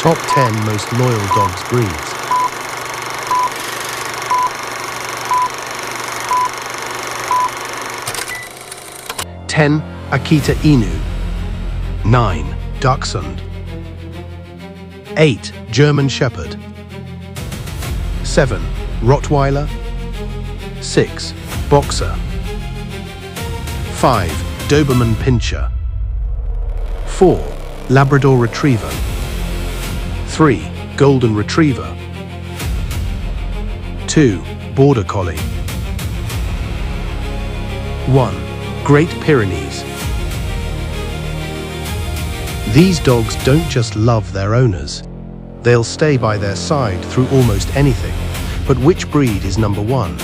Top 10 most loyal dogs breeds. Ten, Akita Inu. 9, Dachshund. 8, German Shepherd. 7, Rottweiler. 6, Boxer. 5, Doberman Pinscher. 4, Labrador Retriever. 3, Golden Retriever. 2, Border Collie. 1, Great Pyrenees. These dogs don't just love their owners. They'll stay by their side through almost anything. But which breed is number one?